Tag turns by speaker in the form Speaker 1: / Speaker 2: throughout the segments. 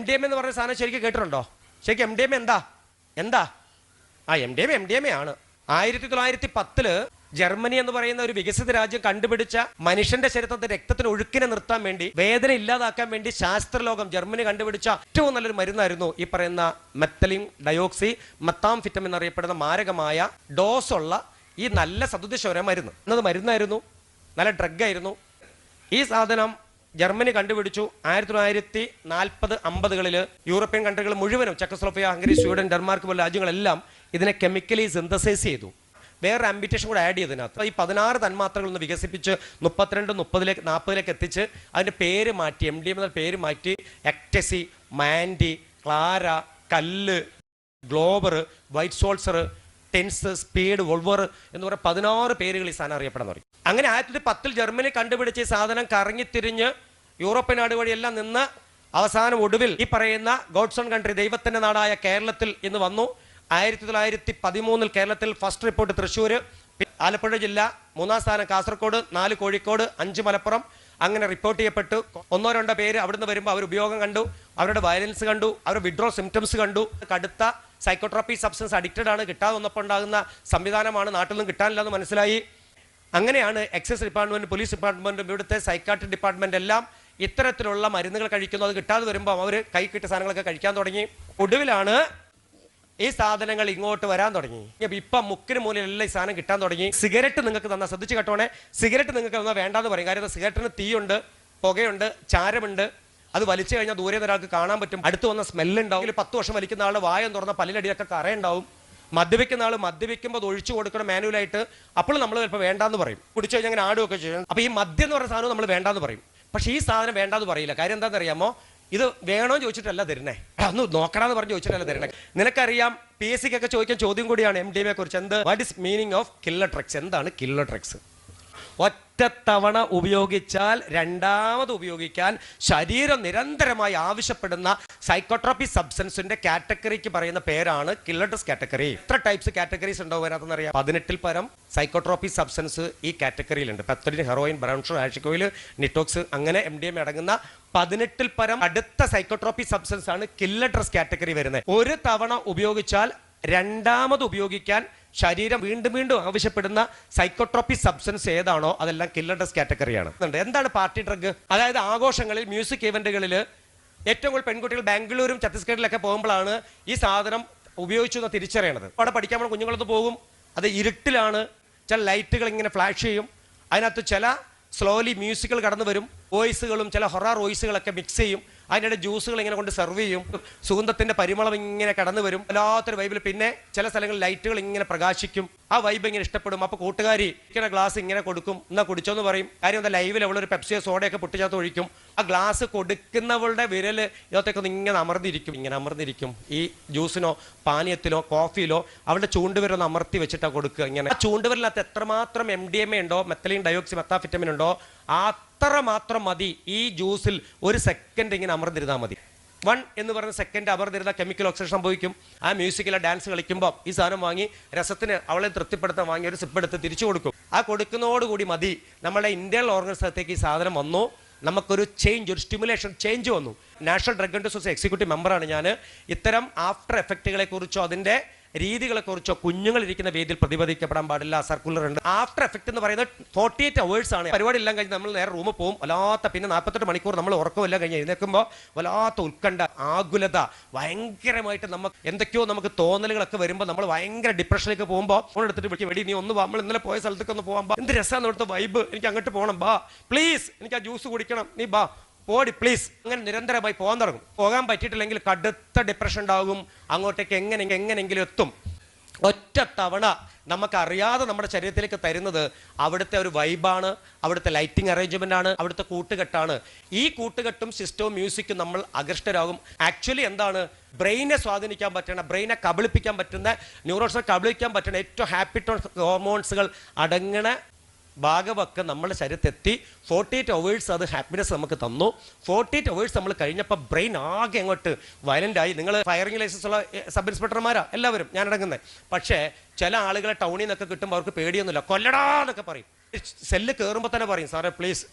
Speaker 1: MDMA എന്ന് പറഞ്ഞ സാധനം ശരിക്കും കേട്ടിട്ടുണ്ടോ? ശരിക്കും MDMA എന്താ? MDMA ആണ്. 1910 ജർമ്മനി എന്ന് പറയുന്ന ഒരു വികസിത രാജ്യം കണ്ടുപിടിച്ച മനുഷ്യന്റെ ശരീരത്തിന്റെ രക്തത്തിന് ഒഴുക്കിനെ നിർത്താൻ വേണ്ടി, വേദന ഇല്ലാതാക്കാൻ വേണ്ടി ശാസ്ത്രലോകം ജർമ്മനി കണ്ടുപിടിച്ച ഏറ്റവും നല്ലൊരു മരുന്നായിരുന്നു ഈ പറയുന്ന മെത്തലിൻ ഡയോക്സി മെത്താംഫിറ്റമിൻ എന്നറിയപ്പെടുന്ന മാരകമായ ഡോസുള്ള ഈ നല്ല സദുദ്ദേശപര മരുന്ന്. എന്നത് മരുന്നായിരുന്നു, നല്ല ഡ്രഗായിരുന്നു. ഈ സാധനം ജർമ്മനി കണ്ടുപിടിച്ചു. 1940-50കളിൽ യൂറോപ്യൻ കൺട്രികൾ മുഴുവനും, ചെക്കോസ്ലോവാക്യ, ഹംഗറി, സ്വീഡൻ, ഡെൻമാർക്ക് പോലുള്ള രാജ്യങ്ങളെല്ലാം ഇതിനെ കെമിക്കലി സിന്തസൈസ് ചെയ്തു. വേറെ ആംബിറ്റേഷൻ കൂടെ ആഡ് ചെയ്തതിനകത്ത് ഈ 16 തന്മാത്രകളൊന്ന് വികസിപ്പിച്ച് 32, 30, 40 എത്തിച്ച് അതിൻ്റെ പേര് മാറ്റി, MDMA എന്ന പേര് മാറ്റി എക്ടസി, മാൻഡി, ക്ലാര, കല്ല്, ഗ്ലോബർ, വൈറ്റ് സോൾസർ, ടെൻസ്, സ്പീഡ്, വോൾവർ എന്ന് പറയുന്ന 16 പേരുകൾ ഈ സാധനം അറിയപ്പെടാൻ തുടങ്ങി. അങ്ങനെ 1910 ജർമ്മനി കണ്ടുപിടിച്ച ഈ സാധനം കറങ്ങിത്തിരിഞ്ഞ് യൂറോപ്യൻ നാട് വഴിയെല്ലാം നിന്ന് അവസാനം ഒടുവിൽ ഈ പറയുന്ന ഗോഡ്സ് ഓൺ കൺട്രി, ദൈവത്തിന്റെ നാടായ കേരളത്തിൽ ഇന്ന് വന്നു. 1913 കേരളത്തിൽ ഫസ്റ്റ് റിപ്പോർട്ട് തൃശ്ശൂർ, ആലപ്പുഴ ജില്ല, 3-ാം സ്ഥാനം കാസർഗോഡ്, 4 കോഴിക്കോട്, 5 മലപ്പുറം. അങ്ങനെ റിപ്പോർട്ട് ചെയ്യപ്പെട്ടു. 1-2 പേര് അവിടുന്ന് വരുമ്പോൾ അവർ ഉപയോഗം കണ്ടു, അവരുടെ വയലൻസ് കണ്ടു, അവരുടെ വിഡ്രോൾ സിംറ്റംസ് കണ്ടു. കടുത്ത സൈക്കോട്രോപ്പി സബ്സ്റ്റൻസ് അഡിക്റ്റഡ് ആണ്, കിട്ടാതെ വന്നപ്പോൾ ഉണ്ടാകുന്ന സംവിധാനമാണ്, നാട്ടിൽ നിന്നും കിട്ടാനില്ലെന്ന് മനസ്സിലായി. അങ്ങനെയാണ് എക്സൈസ് ഡിപ്പാർട്ട്മെന്റ്, പോലീസ് ഡിപ്പാർട്ട്മെന്റും ഇവിടുത്തെ സൈക്കാട്രിക് ഡിപ്പാർട്ട്മെന്റ് എല്ലാം ഇത്തരത്തിലുള്ള മരുന്നുകൾ കഴിക്കുന്നു. അത് കിട്ടാതെ വരുമ്പോൾ അവർ കൈ കിട്ടിയ സാധനങ്ങളൊക്കെ കഴിക്കാൻ തുടങ്ങി. ഒടുവിലാണ് ഈ സാധനങ്ങൾ ഇങ്ങോട്ട് വരാൻ തുടങ്ങി. ഇപ്പം മുക്കിന് മൂലയിലെല്ലാം ഈ സാധനം കിട്ടാൻ തുടങ്ങി. സിഗരറ്റ് നിങ്ങൾക്ക് തന്നാൽ, ശ്രദ്ധിച്ച് കേട്ടോണേ, സിഗരറ്റ് നിങ്ങൾക്ക് തന്നാൽ വേണ്ടാന്ന് പറയും. കാര്യം സിഗരറ്റിന് തീയുണ്ട്, പുകയുണ്ട്, ചാരമുണ്ട്. അത് വലിച്ചു കഴിഞ്ഞാൽ ദൂരെ ഒരാൾക്ക് കാണാൻ പറ്റും, അടുത്ത് വന്ന സ്മെല്ലുണ്ടാവും. 10 വർഷം വലിക്കുന്ന ആൾ വായം തുറന്ന പല്ലിലടിയൊക്കെ കറയുണ്ടാവും. മദ്യപിക്കുന്ന ആൾ മദ്യപിക്കുമ്പോൾ അത് ഒഴിച്ചു കൊടുക്കണം മാനുവലായിട്ട്. അപ്പോൾ നമ്മൾ ചിലപ്പോൾ വേണ്ടാന്ന് പറയും, കുടിച്ചു കഴിഞ്ഞാൽ അങ്ങനെ ആടുകയൊക്കെ ചെയ്യും. അപ്പോൾ ഈ മദ്യം എന്ന് പറയുന്ന സാധനം നമ്മൾ വേണ്ടാന്ന് പറയും. പക്ഷേ ഈ സാധനം വേണ്ടാന്ന് പറയില്ല. കാര്യം എന്താണെന്ന് അറിയാമോ? ഇത് വേണോ ചോദിച്ചിട്ടല്ല തരുന്നേ, ഒന്ന് നോക്കണമെന്ന് പറഞ്ഞ് ചോദിച്ചിട്ടല്ല തരുന്നേ. നിനക്കറിയാം, PSC ഒക്കെ ചോദിക്കാൻ ചോദ്യം കൂടിയാണ് MDMA കുറിച്ച്. What is meaning of killer drugs? എന്താണ് കില്ലർ ഡ്രഗ്സ്? ഒറ്റത്തവണ ഉപയോഗിച്ചാൽ രണ്ടാമത് ഉപയോഗിക്കാൻ ശരീരം നിരന്തരമായി ആവശ്യപ്പെടുന്ന സൈക്കോട്രോപ്പി സബ്സ്റ്റൻസിന്റെ കാറ്റഗറിക്ക് പറയുന്ന പേരാണ് കില്ലർ ഡ്രഗ്സ് കാറ്റഗറി. എത്ര ടൈപ്സ് കാറ്റഗറീസ് ഉണ്ടാവും അതിനകത്തെന്ന് അറിയാം? 18-ൽ പരം സൈക്കോട്രോപ്പി സബ്സ്റ്റൻസ് ഈ കാറ്റഗറിയിലുണ്ട്. പെത്തലിൻ, ഹെറോയിൻ, ബ്രൗൺ ഷുഗർ, ആഷിക് ഓയിൽ, നിറ്റോക്സ്, അങ്ങനെ MDMA അടങ്ങുന്ന 18-ൽ പരം അടുത്ത സൈക്കോട്രോപ്പി സബ്സ്റ്റൻസ് ആണ് കില്ലർ ഡ്രഗ്സ് കാറ്റഗറി വരുന്നത്. ഒരു തവണ ഉപയോഗിച്ചാൽ രണ്ടാമത് ഉപയോഗിക്കാൻ ശരീരം വീണ്ടും വീണ്ടും ആവശ്യപ്പെടുന്ന സൈക്കോട്രോപ്പി സബ്സ്റ്റൻസ് ഏതാണോ അതെല്ലാം കില്ലർ ഡ്രഗ്സ് കാറ്റഗറിയാണ്. എന്താണ് പാർട്ടി ഡ്രഗ്? അതായത് ആഘോഷങ്ങളിൽ, മ്യൂസിക് ഇവന്റുകളിൽ ഏറ്റവും കൂടുതൽ പെൺകുട്ടികൾ ബാംഗ്ലൂരും ഛത്തീസ്ഗഡിലൊക്കെ പോകുമ്പോഴാണ് ഈ സാധനം ഉപയോഗിച്ചു എന്ന് തിരിച്ചറിയണത്. അവിടെ പഠിക്കാൻ പോണ കുഞ്ഞുങ്ങളൊന്ന് പോകും, അത് ഇരുട്ടിലാണ്, ചില ലൈറ്റുകൾ ഇങ്ങനെ ഫ്ലാഷ് ചെയ്യും, അതിനകത്ത് ചില സ്ലോലി മ്യൂസിക്കുകൾ കടന്നു വരും, വോയിസുകളും ചില ഹൊറർ വോയിസുകളൊക്കെ മിക്സ് ചെയ്യും, അതിനിടെ ജ്യൂസുകൾ ഇങ്ങനെ കൊണ്ട് സെർവ് ചെയ്യും, സുഗന്ധത്തിന്റെ പരിമളം ഇങ്ങനെ കടന്നു വരും, വല്ലാത്തൊരു വൈബിൽ. പിന്നെ ചില സ്ഥലങ്ങളിൽ ലൈറ്റുകൾ ഇങ്ങനെ പ്രകാശിക്കും, ആ വൈബ് ഇങ്ങനെ ഇഷ്ടപ്പെടും. അപ്പോൾ കൂട്ടുകാരി ഇങ്ങനെ ഗ്ലാസ് ഇങ്ങനെ കൊടുക്കും, എന്നാ കുടിച്ചോന്ന് പറയും. കാര്യം എന്താ, ലൈവിൽ അവളൊരു പെപ്സിയോ സോഡയൊക്കെ പൊട്ടിച്ചകത്ത് ഒഴിക്കും. ആ ഗ്ലാസ് കൊടുക്കുന്നവളുടെ വിരൽ ഇതിനകത്തേക്ക് ഒന്ന് ഇങ്ങനെ അമർന്നിരിക്കും. ഈ ജ്യൂസിനോ പാനീയത്തിലോ കോഫിയിലോ അവളുടെ ചൂണ്ടുവിരൽ അമർത്തി വെച്ചിട്ടാണ് കൊടുക്കുക. ഇങ്ങനെ ആ ചൂണ്ടുവിരലിനകത്ത് എത്രമാത്രം MDMA ഉണ്ടോ, മെത്തലിൻ ഡയോക്സി മെത്താംഫെറ്റമിൻ ഉണ്ടോ, അത്ര മാത്രം മതി ഈ ജ്യൂസിൽ 1 സെക്കൻഡ് ഇങ്ങനെ അമർന്നിരുന്നാൽ മതി. 1 എന്ന് പറയുന്ന സെക്കൻഡ് അമർന്നിരുന്ന കെമിക്കൽ ഓക്സിഡേഷൻ സംഭവിക്കും. ആ മ്യൂസിക്കിലെ ഡാൻസ് കളിക്കുമ്പോൾ ഈ സാധനം വാങ്ങി രസത്തിന് അവളെ തൃപ്തിപ്പെടുത്താൻ വാങ്ങി ഒരു സിപ്പ് എടുത്ത് തിരിച്ചു കൊടുക്കും. ആ കൊടുക്കുന്നതോടുകൂടി മതി നമ്മുടെ ഇന്റേണൽ ഓർഗൻസിനകത്തേക്ക് ഈ സാധനം വന്നു, നമുക്കൊരു ചേഞ്ച്, ഒരു സ്റ്റിമുലേഷൻ ചേഞ്ച് വന്നു. National drug and society executive മെമ്പറാണ് ഞാൻ. ഇത്തരം ആഫ്റ്റർ എഫക്റ്റുകളെ കുറിച്ചോ അതിന്റെ രീതികളെ കുറിച്ചോ കുഞ്ഞുങ്ങളിരിക്കുന്ന വേദിയിൽ പ്രതിപാദിക്കപ്പെടാൻ പാടില്ല. സർക്കുലർ ഉണ്ട്. ആഫ്റ്റർ എഫക്ട് എന്ന് പറയുന്നത് 48 hours ആണ്. പരിപാടി എല്ലാം കഴിഞ്ഞ് നമ്മൾ നേരെ റൂമിൽ പോകും. പിന്നെ 48 മണിക്കൂർ നമ്മൾ ഉറക്കമെല്ലാം കഴിഞ്ഞ് എഴുന്നേൽക്കുമ്പോൾ വല്ലാത്ത ഉത്കണ്ഠ, ആകുലത, ഭയങ്കരമായിട്ട് എന്തൊക്കെയോ നമുക്ക് തോന്നലുകളൊക്കെ വരുമ്പോൾ നമ്മൾ ഭയങ്കര ഡിപ്രഷനിലേക്ക് പോകുമ്പോൾ ഫോൺ എടുത്തിട്ട് വിളിക്കും, വെടി നീ ഒന്ന് വാ, നമ്മൾ ഇന്നലെ പോയ സ്ഥലത്തേക്ക് ഒന്ന് പോകാൻ, എന്ത് രസമാണ് അവിടുത്തെ വൈബ്, എനിക്ക് അങ്ങോട്ട് പോകണം, ബാ പ്ലീസ്, എനിക്ക് ആ ജ്യൂസ് കുടിക്കണം, നീ ബാ പോടി പ്ലീസ്. അങ്ങനെ നിരന്തരമായി പോകാൻ തുടങ്ങും. പോകാൻ പറ്റിയിട്ടില്ലെങ്കിൽ കടുത്ത ഡിപ്രഷൻ ഉണ്ടാകും. അങ്ങോട്ടേക്ക് എങ്ങനെയെങ്കിലും എത്തും. ഒറ്റത്തവണ നമുക്കറിയാതെ നമ്മുടെ ശരീരത്തിലേക്ക് തരുന്നത് അവിടുത്തെ ഒരു വൈബാണ്, അവിടുത്തെ ലൈറ്റിംഗ് അറേഞ്ച്മെന്റ് ആണ്, അവിടുത്തെ കൂട്ടുകെട്ടാണ്. ഈ കൂട്ടുകെട്ടും സിസ്റ്റവും മ്യൂസിക്കും നമ്മൾ ആകൃഷ്ടരാകും. ആക്ച്വലി എന്താണ്, ബ്രെയിനെ സ്വാധീനിക്കാൻ പറ്റുന്ന, ബ്രെയിനെ കബളിപ്പിക്കാൻ പറ്റുന്ന, ന്യൂറോൺസിനെ കബളിപ്പിക്കാൻ പറ്റുന്ന ഏറ്റവും ഹാപ്പി ഹോർമോൺസുകൾ അടങ്ങണ ഭാഗമൊക്കെ നമ്മുടെ ശരീരത്തെത്തി 48 hours അത് ഹാപ്പിനെസ് നമുക്ക് തന്നു. 48 hours നമ്മൾ കഴിഞ്ഞപ്പോൾ ബ്രെയിൻ ആകെ അങ്ങോട്ട് വയലൻ്റായി. നിങ്ങൾ ഫയറിംഗ് ലൈസൻസ് ഉള്ള സബ് ഇൻസ്പെക്ടർമാരാ എല്ലാവരും, ഞാൻ അടങ്ങുന്നത്. പക്ഷേ ചില ആളുകളെ ടൗണിൽ നിന്നൊക്കെ കിട്ടുമ്പോൾ അവർക്ക് പേടിയൊന്നുമില്ല, കൊല്ലടാ എന്നൊക്കെ പറയും. സെല്ല് കയറുമ്പോൾ തന്നെ പറയും, സാറേ പ്ലീസ്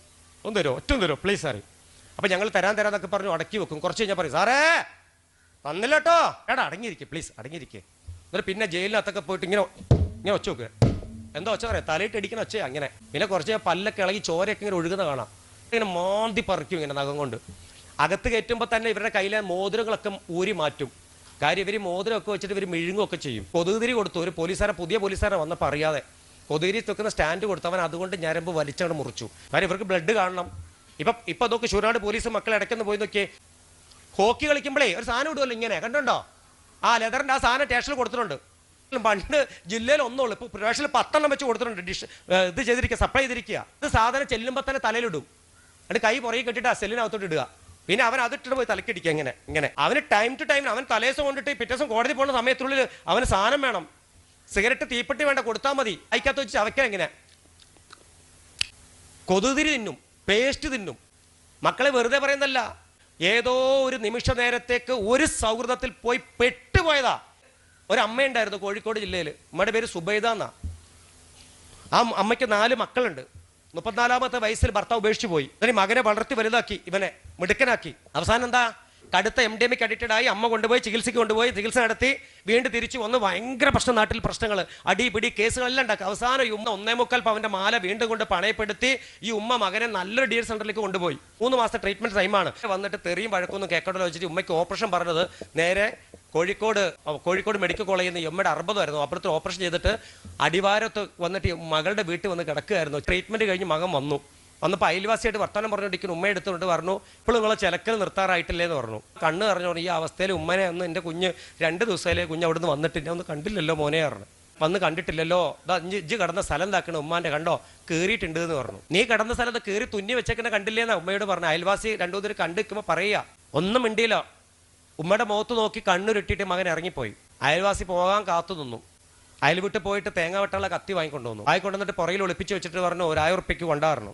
Speaker 1: ഒന്ന് തരുമോ, ഒറ്റ തരുമോ പ്ലീസ് സാറേ. അപ്പൊ ഞങ്ങൾ തരാന്നൊക്കെ പറഞ്ഞു അടക്കി വെക്കും. കുറച്ച് കഴിഞ്ഞാൽ പറയും സാറേ തന്നില്ല കേട്ടോ, എടാ അടങ്ങിയിരിക്കുക പ്ലീസ് അടങ്ങിയിരിക്കുക. എന്നിട്ട് പിന്നെ ജയിലിനകത്തൊക്കെ പോയിട്ട് ഇങ്ങനെ ഒച്ച വെക്കുക. എന്താ ഒച്ച പറയാം, തലയിട്ട് അടിക്കുന്ന ഒച്ച അങ്ങനെ. പിന്നെ കുറച്ച് പല്ലൊക്കെ ഇളകി ചോരയൊക്കെ ഇങ്ങനെ ഒഴുകുന്ന കാണാം. ഇങ്ങനെ മാന്തി പറിക്കും ഇങ്ങനെ നഖം കൊണ്ട്. അകത്ത് കയറ്റുമ്പോൾ തന്നെ ഇവരുടെ കയ്യിലെ മോതിരങ്ങളൊക്കെ ഊരി മാറ്റും. കാര്യം ഇവർ മോതിരമൊക്കെ വെച്ചിട്ട് ഇവർ മിഴുങ്ങുമൊക്കെ ചെയ്യും. കൊതുകുതിരി കൊടുത്തു ഒരു പുതിയ പോലീസുകാരെ വന്നപ്പോൾ അറിയാതെ കൊതുകുതിരി വെക്കുന്ന സ്റ്റാൻഡ് കൊടുത്ത് അവൻ അതുകൊണ്ട് ഞരമ്പ് വലിച്ചങ്ങോട്ട് മുറിച്ചു. കാര്യം ഇവർക്ക് ബ്ലഡ് കാണണം. ഇപ്പൊ നോക്കി ശൂരനാട് പോലീസ് മക്കളെ ഇടയ്ക്കൊന്ന് പോയി നോക്കിയേ. ഹോക്കി കളിക്കുമ്പോഴേ ഒരു സാധനം ഇടുമല്ലോ ഇങ്ങനെ, കണ്ടുണ്ടോ? ആ ലെതറിന്റെ ആ സാധനം സ്റ്റേഷനിൽ കൊടുത്തിട്ടുണ്ട്. പണ്ട് ജില്ലയിൽ ഒന്നുള്ളൂ, ഇപ്പൊ പ്രാവശ്യം 10 വെച്ച് കൊടുത്തിട്ടുണ്ട്. ഇത് ചെയ്തിരിക്കുക, സപ്ലൈ ചെയ്തിരിക്കുക. ഇത് സാധനം ചെല്ലുമ്പോൾ തന്നെ തലയിലിടും. അത് കൈ പുറകെ കെട്ടിട്ട് ആ സെല്ലിനകത്തോട്ട് ഇടുക. പിന്നെ അവൻ അതിട്ടിട്ട് പോയി തലക്കടിക്കുക. ഇങ്ങനെ അവന് ടൈം ടു ടൈം അവൻ തലേസം കൊണ്ടിട്ട് പിറ്റേസം കോടതി പോകുന്ന സമയത്തുള്ളിൽ അവന് സാധനം വേണം. സിഗരറ്റ് തീപ്പെട്ടി വേണ്ട, കൊടുത്താൽ മതി. അയക്കകത്ത് വെച്ച് അവയ്ക്കാൻ എങ്ങനെ കൊതുതിരി തിന്നും, പേസ്റ്റ് തിന്നും. മക്കളെ വെറുതെ പറയുന്നല്ല, ഏതോ ഒരു നിമിഷ നേരത്തേക്ക് ഒരു സൗഹൃദത്തിൽ പോയി പെട്ടുപോയതാ. ഒരമ്മയുണ്ടായിരുന്നു കോഴിക്കോട് ജില്ലയിൽ. അമ്മയുടെ പേര് സുബൈദ എന്നാ. ആ അമ്മയ്ക്ക് 4 മക്കളുണ്ട്. 34ാമത്തെ വയസ്സിൽ ഭർത്താവ് ഉപേക്ഷിച്ചു പോയി. അതിന് മകനെ വളർത്തി വലുതാക്കി, ഇവനെ മിടുക്കനാക്കി. അവസാനം എന്താ, കടുത്ത MDMA അഡിക്റ്റഡ് ആയി. അമ്മ കൊണ്ടുപോയി ചികിത്സ നടത്തി വീണ്ടും തിരിച്ചു വന്ന് ഭയങ്കര പ്രശ്നം, നാട്ടിൽ പ്രശ്നങ്ങൾ, അടിപിടി കേസുകളെല്ലാം ഉണ്ടാക്കി. അവസാനം ഈ ഉമ്മ 1.25 പവന്റെ മാല വീണ്ടും കൊണ്ട് പണയപ്പെടുത്തി ഈ ഉമ്മ മകനെ നല്ലൊരു DL സെന്ററിലേക്ക് കൊണ്ടുപോയി. 3 മാസത്തെ ട്രീറ്റ്മെന്റ് ടൈമാണ്. വന്നിട്ട് തെറിയും വഴക്കൊന്നും കേൾക്കണ്ടല്ലോ വെച്ചിട്ട് ഉമ്മയ്ക്ക് ഓപ്പറേഷൻ പറഞ്ഞത് നേരെ കോഴിക്കോട് മെഡിക്കൽ കോളേജിൽ നിന്ന് എമ്മയുടെ 60 ആയിരുന്നു. അപ്പുറത്ത് ഓപ്പറേഷൻ ചെയ്തിട്ട് അടിവാരത്ത് വന്നിട്ട് മകളുടെ വീട്ടിൽ വന്ന് കിടക്കുകയായിരുന്നു. ട്രീറ്റ്മെന്റ് കഴിഞ്ഞ് മകൻ വന്നപ്പോൾ അയൽവാസിയായിട്ട് വർത്തമാനം പറഞ്ഞുകൊണ്ടിരിക്കുന്നു. ഉമ്മ എടുത്തുകൊണ്ട് പറഞ്ഞു, ഇപ്പോൾ നിങ്ങളെ ചിലക്കൽ നിർത്താറായിട്ടില്ലേന്ന് പറഞ്ഞു. കണ്ണ് പറഞ്ഞു, ഈ അവസ്ഥയിൽ ഉമ്മനെ ഒന്ന് എൻ്റെ കുഞ്ഞ് 2 ദിവസത്തിലെ കുഞ്ഞ് അവിടെ നിന്ന് വന്നിട്ടില്ല, ഒന്ന് കണ്ടില്ലല്ലോ മോനെ പറഞ്ഞു. വന്ന് കണ്ടിട്ടില്ലല്ലോ, ഇജ്ജ് കിടന്ന സ്ഥലം എന്താക്കണം ഉമ്മാന്റെ, കണ്ടോ കീറിയിട്ടുണ്ട് എന്ന് പറഞ്ഞു. നീ കിടന്ന സ്ഥലത്ത് കീറി തുന്നി വെച്ചേക്കുന്ന കണ്ടില്ലേന്നാ ഉമ്മയോട് പറഞ്ഞു. അയൽവാസി 2 ദിവസം കണ്ടിരിക്കുമ്പോൾ പറയുക, ഒന്നും മിണ്ടിയില്ല. ഉമ്മയുടെ മുഖത്ത് നോക്കി കണ്ണുരുട്ടിയിട്ട് മകൻ ഇറങ്ങിപ്പോയി. അയൽവാസി പോകാൻ കാത്തു നിന്നു. അയൽ വിട്ട് പോയിട്ട് തേങ്ങ വെട്ടാനുള്ള കത്തി വാങ്ങിക്കൊണ്ടുവന്നു. വാങ്ങിക്കൊണ്ടുവന്നിട്ട് പുറകിൽ ഒളിപ്പിച്ച് വെച്ചിട്ട് പറഞ്ഞു, 1000 ഉറുപ്പിക്ക് കൊണ്ടായിരുന്നു.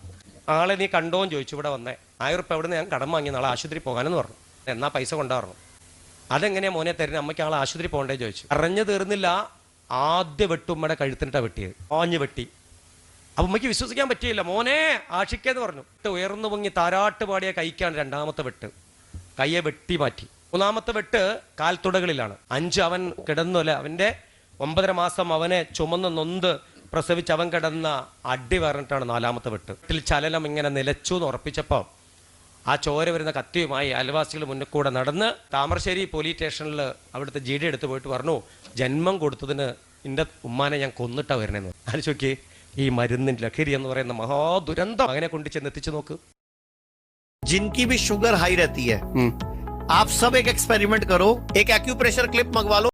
Speaker 1: ആളെ നീ കണ്ടോന്ന് ചോദിച്ചു. ഇവിടെ വന്നേ 1000 ഉറുപ്പ എവിടെ നിന്ന് ഞാൻ കടം വാങ്ങി, നാളെ ആശുപത്രി പോകാനെന്ന് പറഞ്ഞു. എന്നാ പൈസ കൊണ്ടായിരുന്നു. അതെങ്ങനെയാ മോനെ തരുന്നത്, അമ്മയ്ക്ക് ആളെ ആശുപത്രി പോകണ്ടേ ചോദിച്ചു. അറിഞ്ഞു തീർന്നില്ല, ആദ്യ വെട്ടുമ്മയുടെ കഴുത്തിനിട്ടാ വെട്ടിയത്, ആഞ്ഞു വെട്ടി. അപ്പൊ ഉമ്മയ്ക്ക് വിശ്വസിക്കാൻ പറ്റിയില്ല. മോനെ ആഷിക്കെന്ന് പറഞ്ഞു. ഉയർന്നു പൊങ്ങി താരാട്ട് പാടിയ കൈക്കാണ് 2ാമത്തെ വെട്ട്. കയ്യെ വെട്ടി മാറ്റി. 3ാമത്തെ വെട്ട് കാൽത്തുടകളിലാണ്. 5 അവൻ കിടന്നു അല്ലെ, അവന്റെ 9.5 മാസം അവനെ ചുമന്ന് നൊന്ത് പ്രസവിച്ച് അവൻ കിടന്ന അടി പറഞ്ഞിട്ടാണ് 4ാമത്തെ വെട്ട്. വീട്ടിൽ ചലനം ഇങ്ങനെ നിലച്ചു എന്ന് ഉറപ്പിച്ചപ്പോൾ ആ ചോര വരുന്ന കത്തിയുമായി അയൽവാസികൾ മുന്നിൽ കൂടെ നടന്ന് താമരശ്ശേരി പോലീസ് സ്റ്റേഷനിൽ അവിടുത്തെ GD എടുത്ത് പോയിട്ട് പറഞ്ഞു, ജന്മം കൊടുത്തതിന് എൻ്റെ ഉമ്മാനെ ഞാൻ കൊന്നിട്ടാ വരണേന്ന്. ആലോചിച്ച് ഈ മരുന്നിൻ്റെ ലഹരി എന്ന് പറയുന്ന മഹാദുരന്തം അങ്ങനെ കൊണ്ട് ചെന്ന് എത്തിച്ചു നോക്ക്.
Speaker 2: जिनकी भी शुगर हाई रहती है, आप सब एक एक्सपेरिमेंट करो, एक एक्यूप्रेशर क्लिप मंगवा लो.